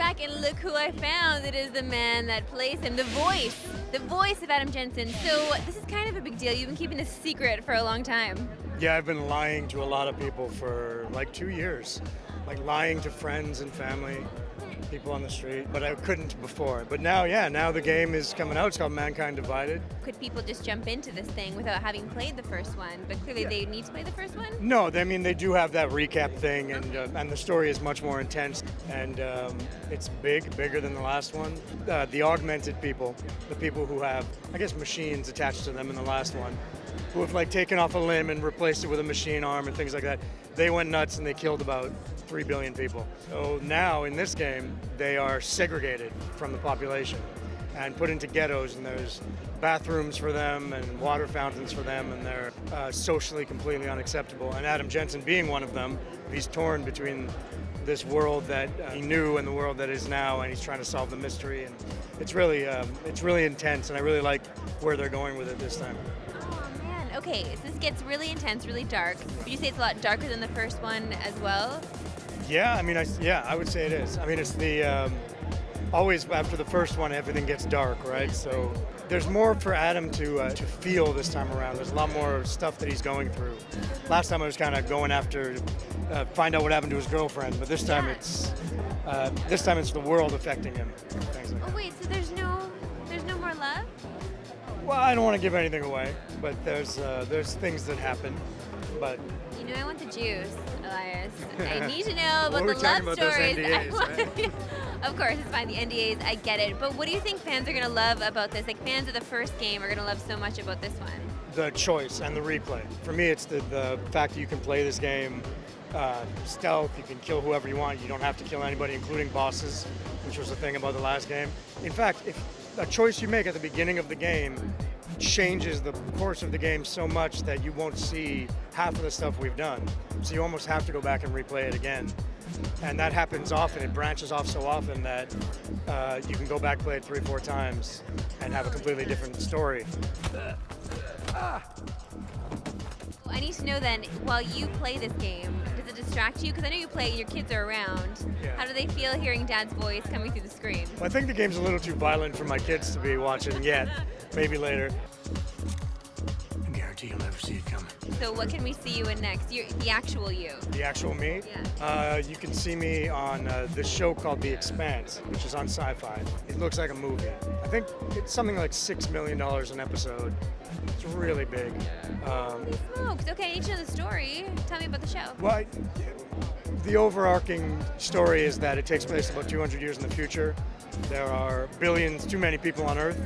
back and look who I found. It is the man that plays him, the voice of Adam Jensen. So this is kind of a big deal. You've been keeping this secret for a long time. Yeah, I've been lying to a lot of people for like 2 years. Like lying to friends and family, people on the street, but I couldn't before. But now, yeah, now the game is coming out. It's called Mankind Divided. Could people just jump into this thing without having played the first one? But clearly they need to play the first one? No, I mean, they do have that recap thing, and the story is much more intense, and it's bigger than the last one. The augmented people, the people who have, I guess, machines attached to them in the last one, who have like taken off a limb and replaced it with a machine arm and things like that, they went nuts and they killed about 3 billion people. So now in this game, they are segregated from the population and put into ghettos, and there's bathrooms for them and water fountains for them, and they're socially completely unacceptable. And Adam Jensen being one of them, he's torn between this world that he knew and the world that is now, and he's trying to solve the mystery. And it's really intense, and I really like where they're going with it this time. Oh man, okay, so this gets really intense, really dark. Would you say it's a lot darker than the first one as well? Yeah, I mean, I would say it is. I mean, it's the always after the first one, everything gets dark, right? So there's more for Adam to feel this time around. There's a lot more stuff that he's going through. Last time I was kind of going after find out what happened to his girlfriend, but this time it's the world affecting him. Things like Oh wait, so there's no more love? Well, I don't want to give anything away, but there's things that happen, but. You know, I want the juice, Elias. I need to know about Well, the we're talking love about those stories. NDAs, right? Of course, it's fine. The NDAs, I get it. But what do you think fans are going to love about this? Like, fans of the first game are going to love so much about this one. The choice and the replay. For me, it's the fact that you can play this game stealth. You can kill whoever you want. You don't have to kill anybody, including bosses, which was the thing about the last game. In fact, if a choice you make at the beginning of the game changes the course of the game so much that you won't see half of the stuff we've done. So you almost have to go back and replay it again. And that happens often. It branches off so often that you can go back, play it 3-4 times, and have a completely different story. I need to know then, while you play this game, does it distract you? Because I know you play it, your kids are around. Yeah. How do they feel hearing Dad's voice coming through the screen? Well, I think the game's a little too violent for my kids to be watching yet. Maybe later. I guarantee you'll never see it coming. So what can we see you in next? The actual you. The actual me? Yeah. You can see me on this show called The Expanse, which is on Sci-Fi. It looks like a movie. I think it's something like $6 million an episode. It's really big. Holy smokes. Okay, I need to know the story. Tell me about the show. Well, the overarching story is that it takes place about 200 years in the future. There are billions, too many people on Earth,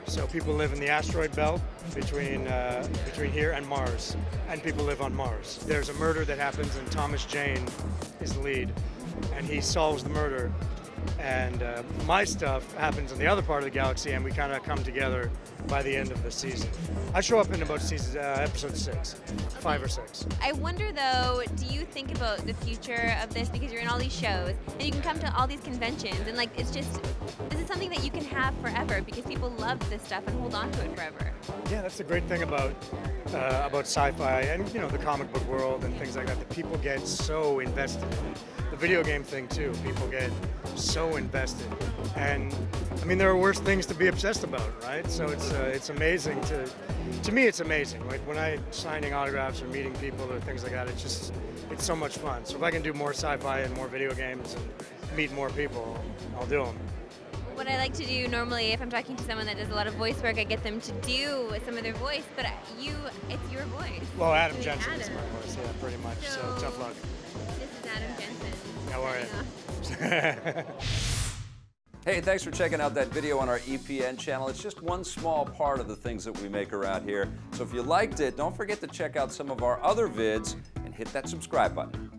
so people live in the asteroid belt between here and Mars, and people live on Mars. There's a murder that happens, and Thomas Jane is the lead, and he solves the murder. And my stuff happens in the other part of the galaxy, and we kind of come together by the end of the season. I show up in about episode 6, 5 or 6. I wonder though, do you think about the future of this, because you're in all these shows and you can come to all these conventions and like it's just, this is something that you can have forever because people love this stuff and hold on to it forever. Yeah, that's the great thing about sci-fi and the comic book world and things like that. That people get so invested in it. The video game thing too. People get so invested, and I mean there are worse things to be obsessed about, right? So it's amazing to me. It's amazing. Like when I'm signing autographs or meeting people or things like that. It's so much fun. So if I can do more sci-fi and more video games and meet more people, I'll do them. What I like to do normally, if I'm talking to someone that does a lot of voice work, I get them to do some of their voice, but it's your voice. Well, Adam Jensen is my voice, yeah, pretty much. So tough luck. This is Adam Jensen. How are you? Hey, thanks for checking out that video on our EPN channel. It's just one small part of the things that we make around here. So if you liked it, don't forget to check out some of our other vids and hit that subscribe button.